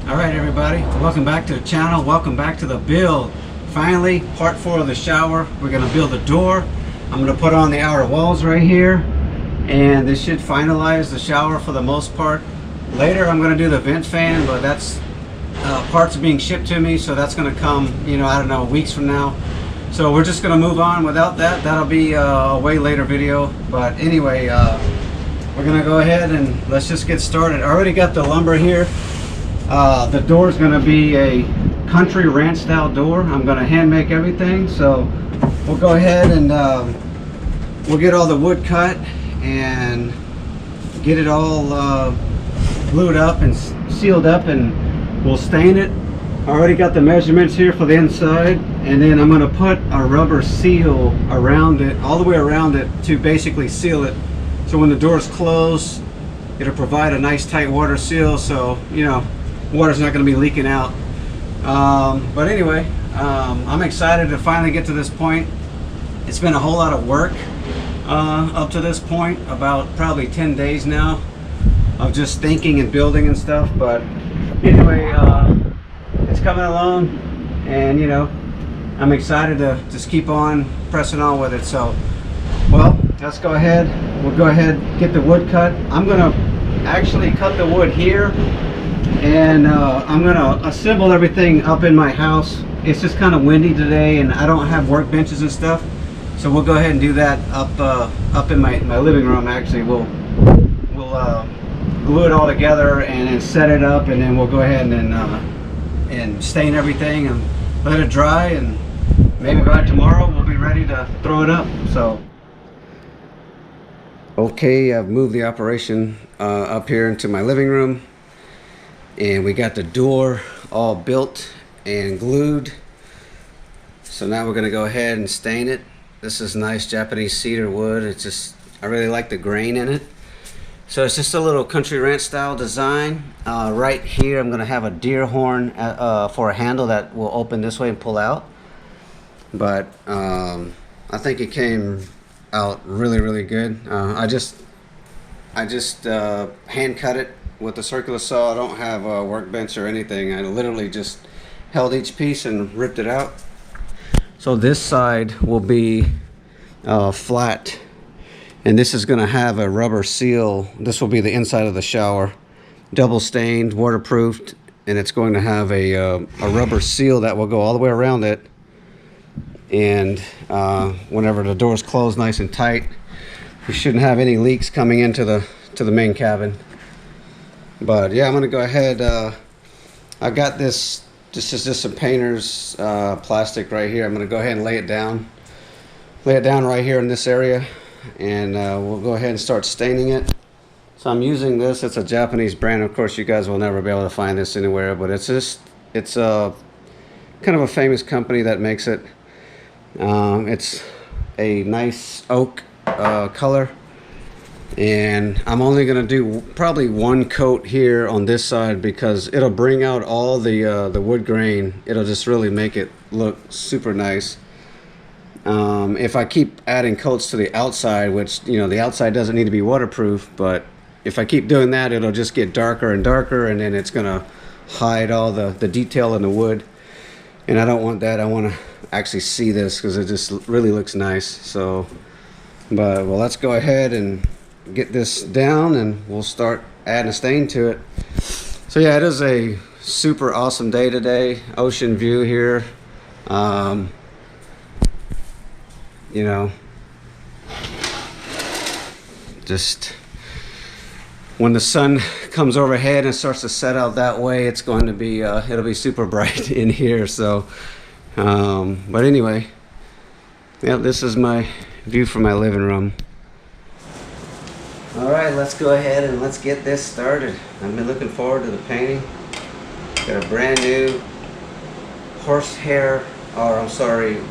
Alright everybody, welcome back to the channel, welcome back to the build. Finally, part 4 of the shower. We're going to build a door. I'm going to put on the outer walls right here, and this should finalize the shower for the most part. Later I'm going to do the vent fan, but that's parts are being shipped to me, so that's going to come, I don't know, weeks from now. So we're just going to move on without that. That'll be a way later video. But anyway, we're going to go ahead and let's just get started. I already got the lumber here. The door is going to be a country ranch style door. I'm going to hand make everything, so we'll go ahead and we'll get all the wood cut and get it all glued up and sealed up, and we'll stain it. I already got the measurements here for the inside, and then I'm going to put a rubber seal around it, all the way around it, to basically seal it, so when the doors close it'll provide a nice tight water seal, so water's not going to be leaking out. But anyway, I'm excited to finally get to this point. It's been a whole lot of work up to this point, about probably 10 days now of just thinking and building and stuff. But anyway, it's coming along, and I'm excited to just keep on pressing on with it. So well, let's go ahead. We'll go ahead and get the wood cut. I'm gonna actually cut the wood here, and I'm gonna assemble everything up in my house. It's just kind of windy today, and I don't have workbenches and stuff, so we'll go ahead and do that up in my living room. Actually, we'll glue it all together and then set it up, and then we'll go ahead and stain everything and let it dry, and maybe by tomorrow we'll be ready to throw it up. So okay, I've moved the operation up here into my living room, and we got the door all built and glued. So now we're going to go ahead and stain it. This is nice Japanese cedar wood. It's just, I really like the grain in it. So it's just a little country ranch style design. Right here I'm going to have a deer horn for a handle that will open this way and pull out. But I think it came out really good. I just hand cut it with a circular saw. I don't have a workbench or anything. I literally just held each piece and ripped it out. So this side will be flat, and this is going to have a rubber seal. This will be the inside of the shower, double stained, waterproofed, and it's going to have a rubber seal that will go all the way around it. And whenever the doors close nice and tight, we shouldn't have any leaks coming into the main cabin. But yeah, I'm gonna go ahead. I got this. This is just some painter's plastic right here. I'm gonna go ahead and lay it down right here in this area, and we'll go ahead and start staining it. So I'm using this. It's a Japanese brand. Of course, you guys will never be able to find this anywhere, but it's a kind of a famous company that makes it. It's a nice oak color, and I'm only gonna do probably one coat here on this side because it'll bring out all the wood grain. It'll just really make it look super nice. If I keep adding coats to the outside, which the outside doesn't need to be waterproof, but if I keep doing that, it'll just get darker and darker, and then it's gonna hide all the detail in the wood, and I don't want that. I want to actually see this because it just really looks nice. So well, let's go ahead and get this down, and we'll start adding a stain to it. So yeah, it is a super awesome day today. Ocean view here. Just when the sun comes overhead and starts to set out that way, it's going to be it'll be super bright in here. So but anyway, yeah, this is my view from my living room. All right, let's go ahead and let's get this started. I've been looking forward to the painting. Got a brand new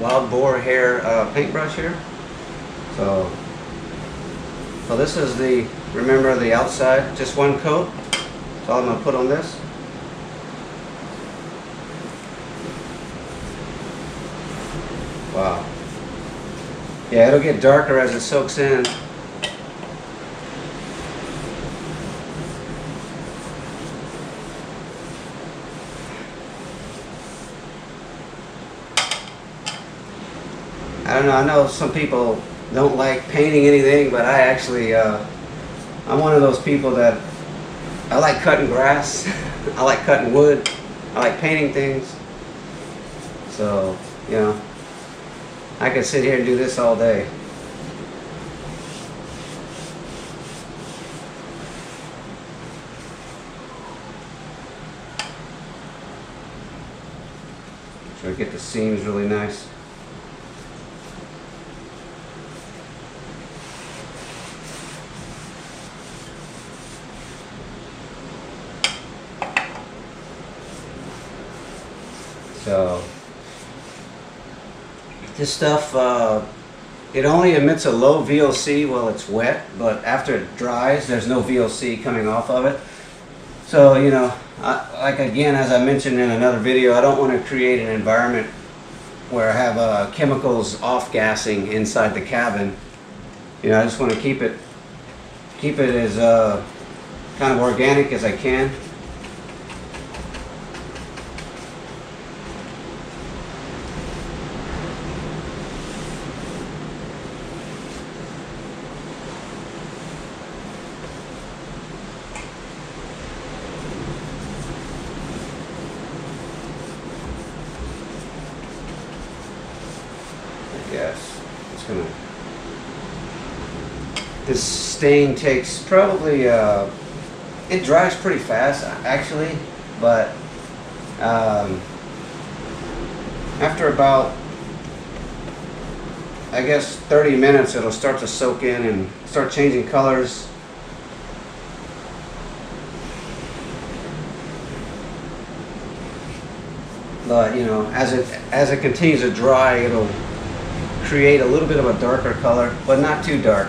wild boar hair paintbrush here. So this is remember the outside, just one coat. That's all I'm gonna put on this. Wow. Yeah, it'll get darker as it soaks in. I don't know, I know some people don't like painting anything, but I actually, I'm one of those people that I like cutting grass, I like cutting wood, I like painting things. So, you know, I could sit here and do this all day. Try to get the seams really nice. So this stuff, it only emits a low VOC while it's wet, but after it dries, there's no VOC coming off of it. So, you know, like again, as I mentioned in another video, I don't want to create an environment where I have chemicals off-gassing inside the cabin. You know, I just want to keep it as kind of organic as I can. Yes, it's gonna. This stain takes probably, it dries pretty fast actually, but after about, I guess 30 minutes it'll start to soak in and start changing colors. But you know, as it continues to dry, it'll create a little bit of a darker color, but not too dark.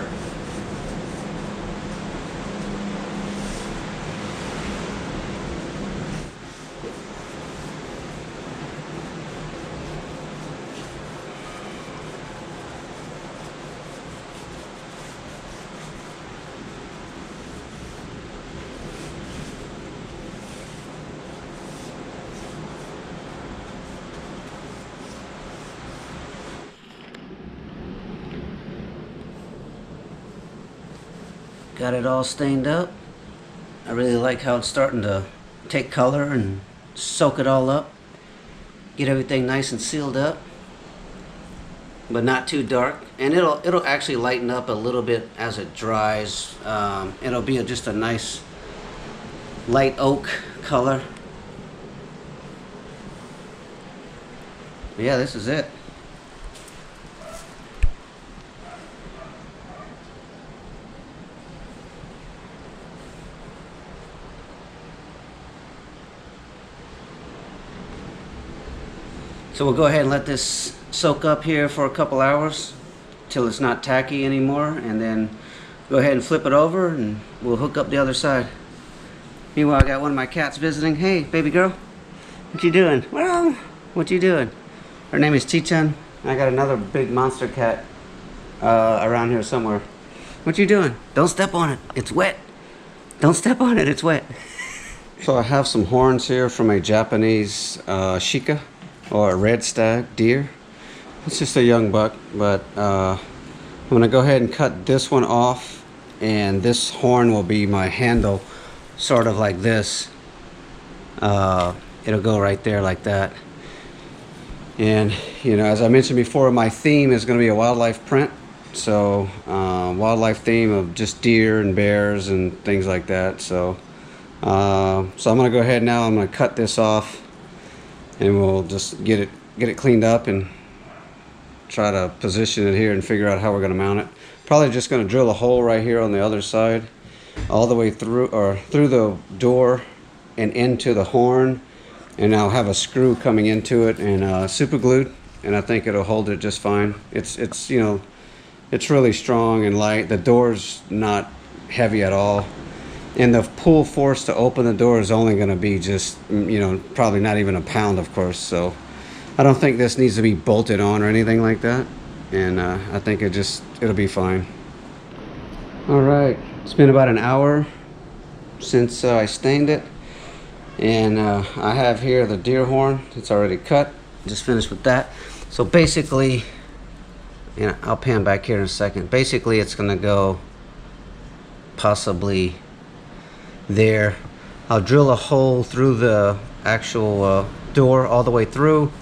Got it all stained up. I really like how it's starting to take color and soak it all up. Get everything nice and sealed up, but not too dark. And it'll actually lighten up a little bit as it dries. It'll be just a nice light oak color. But yeah, this is it. So we'll go ahead and let this soak up here for a couple hours till it's not tacky anymore, and then go ahead and flip it over and we'll hook up the other side. Meanwhile, I got one of my cats visiting. Hey, baby girl, what you doing? Well, what you doing? Her name is Chichan. I got another big monster cat around here somewhere. What you doing? Don't step on it. It's wet. Don't step on it. It's wet. So I have some horns here from a Japanese Shika, or a red stag deer. It's just a young buck, but I'm gonna go ahead and cut this one off, and this horn will be my handle, sort of like this. It'll go right there like that. And you know, as I mentioned before, my theme is going to be a wildlife print. So wildlife theme of just deer and bears and things like that. So I'm going to go ahead now. I'm going to cut this off, and we'll just get it cleaned up and try to position it here and figure out how we're going to mount it. Probably just going to drill a hole right here on the other side, all the way through, or through the door and into the horn, and I'll have a screw coming into it and super glued, and I think it'll hold it just fine. It's you know, it's really strong and light. The door's not heavy at all, and the pull force to open the door is only going to be just, you know, probably not even a pound, of course. So I don't think this needs to be bolted on or anything like that, and I think it'll be fine. All right, it's been about an hour since I stained it, and I have here the deer horn. It's already cut. Just finished with that. So basically and I'll pan back here in a second. Basically it's gonna go possibly there. I'll drill a hole through the actual door all the way through,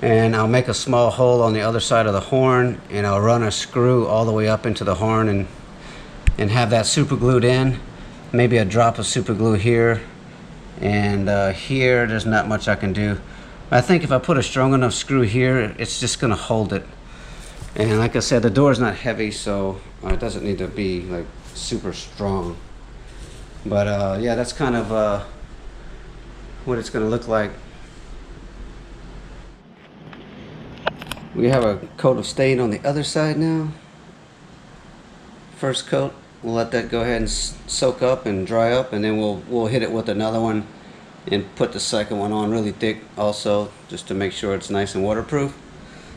and I'll make a small hole on the other side of the horn, and I'll run a screw all the way up into the horn and have that super glued in. Maybe a drop of super glue here, and here there's not much I can do. I think if I put a strong enough screw here, it's just gonna hold it. And like I said, the door is not heavy, so it doesn't need to be like super strong. But yeah, that's kind of what it's gonna look like. We have a coat of stain on the other side now. First coat, we'll let that go ahead and soak up and dry up, and then we'll hit it with another one and put the second one on really thick also, just to make sure it's nice and waterproof.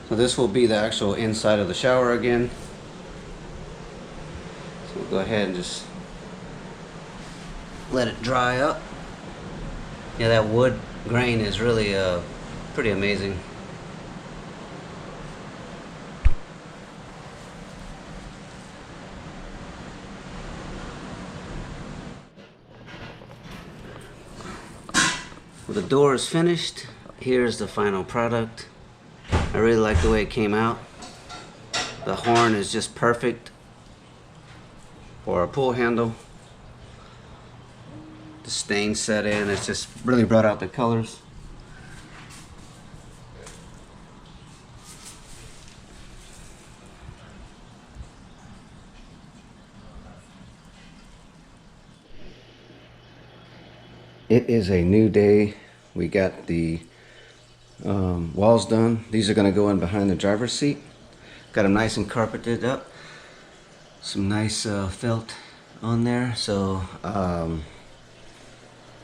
So this will be the actual inside of the shower again. So we'll go ahead and just let it dry up. Yeah, that wood grain is really pretty amazing. Well, the door is finished. Here's the final product. I really like the way it came out. The horn is just perfect for a pull handle. The stain set in, it's just really brought out the colors. It is a new day. We got the walls done. These are going to go in behind the driver's seat. Got them nice and carpeted up. Some nice felt on there. So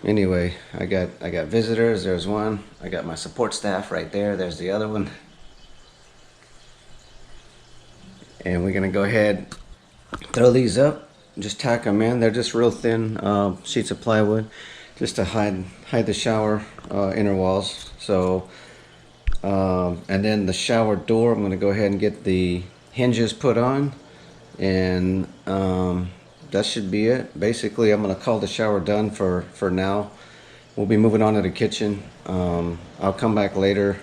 anyway, I got visitors. There's one. I got my support staff right there. There's the other one. And we're going to go ahead, throw these up, just tack them in. They're just real thin sheets of plywood, just to hide the shower inner walls. So and then the shower door, I'm going to go ahead and get the hinges put on, and that should be it. Basically, I'm going to call the shower done for now. We'll be moving on to the kitchen. I'll come back later.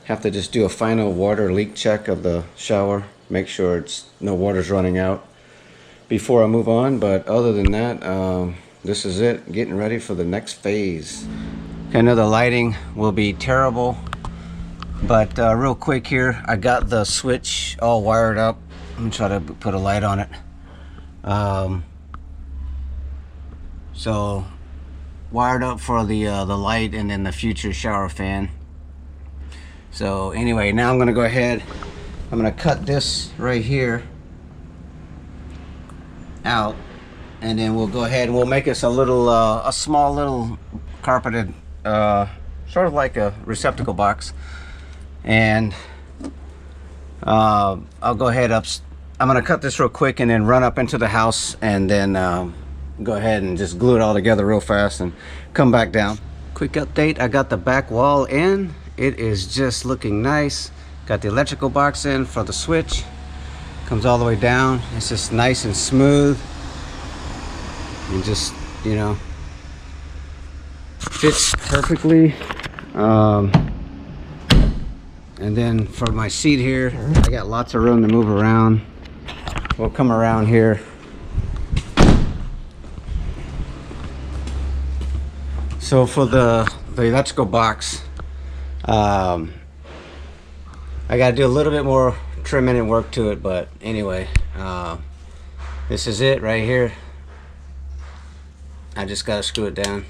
Have to just do a final water leak check of the shower, make sure no water's running out before I move on. But other than that, this is it, getting ready for the next phase. I know the lighting will be terrible, but real quick here, I got the switch all wired up. I'm gonna try to put a light on it. So wired up for the light and then the future shower fan. So anyway, now I'm gonna go ahead, I'm gonna cut this right here out, and then we'll go ahead and we'll make us a little a small little carpeted sort of like a receptacle box. And I'll go ahead I'm gonna cut this real quick and then run up into the house, and then go ahead and just glue it all together real fast and come back down. Quick update, I got the back wall in. It is just looking nice. Got the electrical box in for the switch. Comes all the way down. It's just nice and smooth. And just, you know, fits perfectly. And then for my seat here, I got lots of room to move around. We'll come around here. So for the electrical box, I gotta do a little bit more trimming and work to it, but anyway, this is it right here. I just gotta screw it down,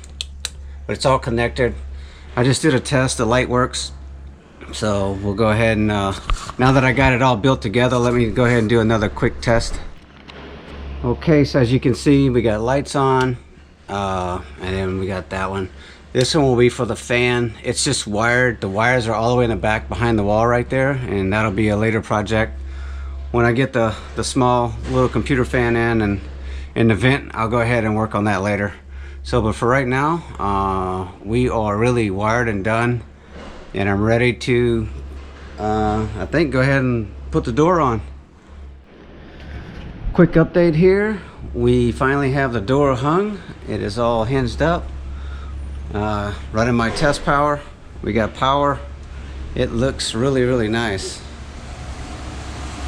but it's all connected. I just did a test, the light works. So we'll go ahead and now that I got it all built together, let me go ahead and do another quick test. Okay, so as you can see, we got lights on, and then we got that one. This one will be for the fan. It's just wired. The wires are all the way in the back behind the wall right there, and that'll be a later project. When I get the small little computer fan in the vent, I'll go ahead and work on that later. So, but for right now, we are really wired and done, and I'm ready to, I think, go ahead and put the door on. Quick update here. We finally have the door hung. It is all hinged up. Running my test power. We got power. It looks really nice.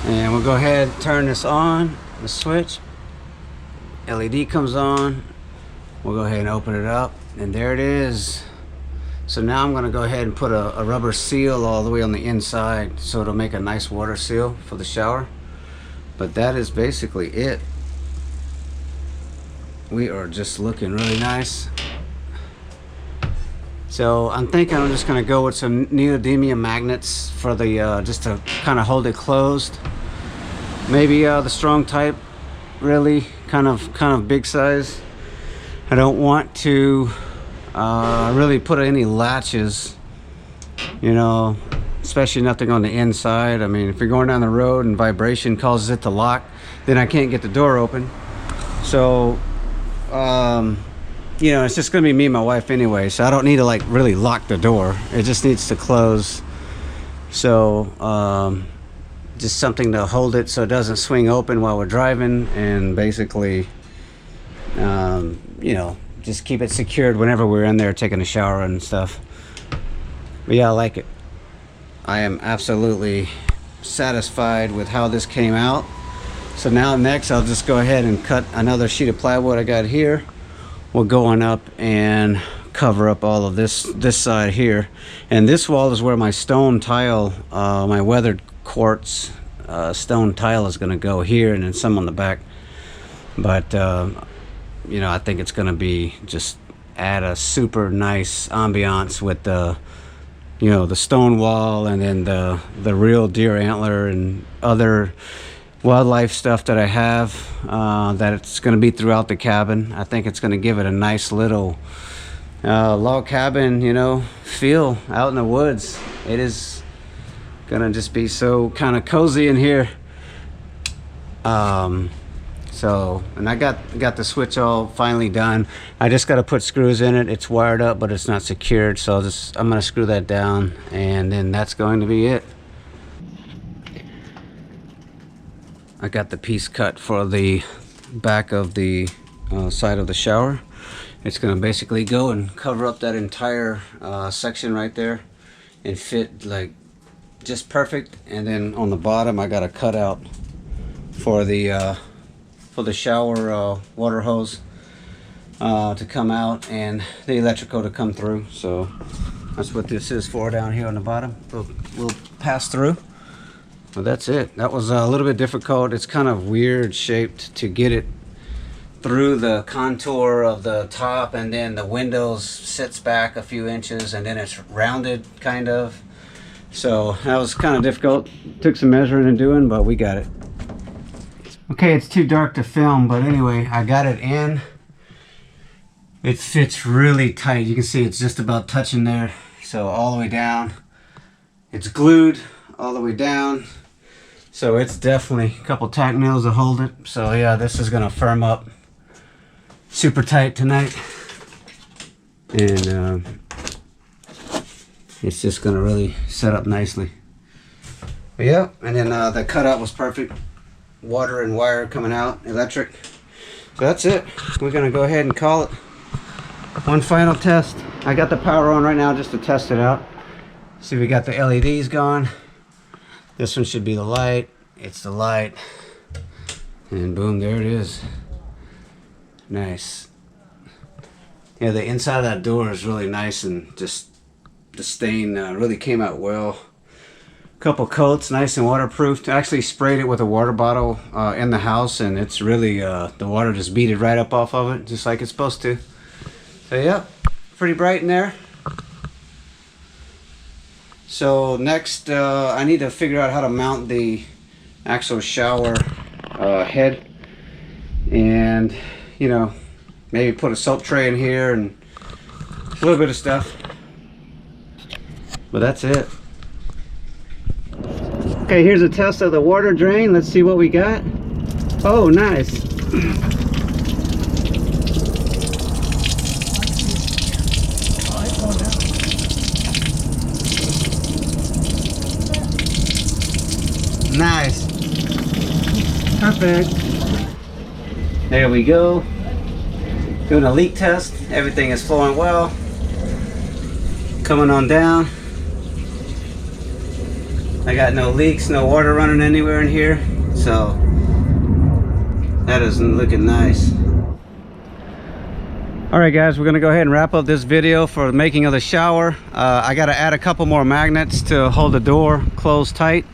And we'll go ahead and turn this on, the switch. LED comes on. We'll go ahead and open it up, and there it is. So now I'm going to go ahead and put a rubber seal all the way on the inside so it'll make a nice water seal for the shower. But that is basically it. We are just looking really nice. So I'm thinking I'm just going to go with some neodymium magnets for the just to kind of hold it closed. Maybe the strong type, really kind of big size. I don't want to really put any latches, you know, especially nothing on the inside. I mean, if you're going down the road and vibration causes it to lock, then I can't get the door open. So you know, it's just gonna be me and my wife anyway, so I don't need to like really lock the door. It just needs to close. So just something to hold it so it doesn't swing open while we're driving, and basically you know, just keep it secured whenever we're in there taking a shower and stuff. But yeah, I like it. I am absolutely satisfied with how this came out. So now next I'll just go ahead and cut another sheet of plywood I got here. We'll go on up and cover up all of this side here. And this wall is where my stone tile, my weathered quartz stone tile is going to go here, and then some on the back. But you know, I think it's going to be just add a super nice ambiance with the, you know, the stone wall, and then the real deer antler and other wildlife stuff that I have that it's going to be throughout the cabin. I think it's going to give it a nice little log cabin, you know, feel out in the woods. It is going to just be so kind of cozy in here. So, and I got the switch all finally done. I just got to put screws in it. It's wired up, but it's not secured. So I'm going to screw that down, and then that's going to be it. I got the piece cut for the back of the side of the shower. It's going to basically go and cover up that entire section right there and fit like just perfect. And then on the bottom I got a cutout for the shower water hose to come out and the electrical to come through. So that's what this is for down here on the bottom. We'll pass through. Well, that's it. That was a little bit difficult. It's kind of weird shaped to get it through the contour of the top, and then the windows sits back a few inches, and then it's rounded kind of. So that was kind of difficult. Took some measuring and doing, but we got it. Okay, it's too dark to film, but anyway, I got it in. It fits really tight. You can see it's just about touching there. So all the way down. It's glued all the way down. So it's definitely a couple tack nails to hold it. So yeah, this is gonna firm up super tight tonight. And it's just gonna really set up nicely. But yeah, and then the cutout was perfect. Water and wire coming out, electric. So that's it. We're gonna go ahead and call it. One final test. I got the power on right now just to test it out. See, we got the LEDs going. This one should be the light. It's the light. And boom, there it is. Nice. Yeah, the inside of that door is really nice, and just the stain really came out well. Couple coats, nice and waterproof. I actually sprayed it with a water bottle in the house, and it's really the water just beaded right up off of it, just like it's supposed to. So yeah, pretty bright in there. So next I need to figure out how to mount the actual shower head, and you know, maybe put a soap tray in here and a little bit of stuff. But that's it. Okay, here's a test of the water drain. Let's see what we got. Oh, nice. Nice. Perfect. There we go. Doing a leak test. Everything is flowing well. Coming on down. I got no leaks, no water running anywhere in here. So that is looking nice. Alright guys, we're gonna go ahead and wrap up this video for the making of the shower. I gotta add a couple more magnets to hold the door closed tight.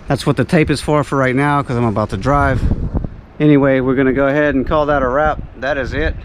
That's what the tape is for right now, because I'm about to drive. Anyway, we're gonna go ahead and call that a wrap. That is it.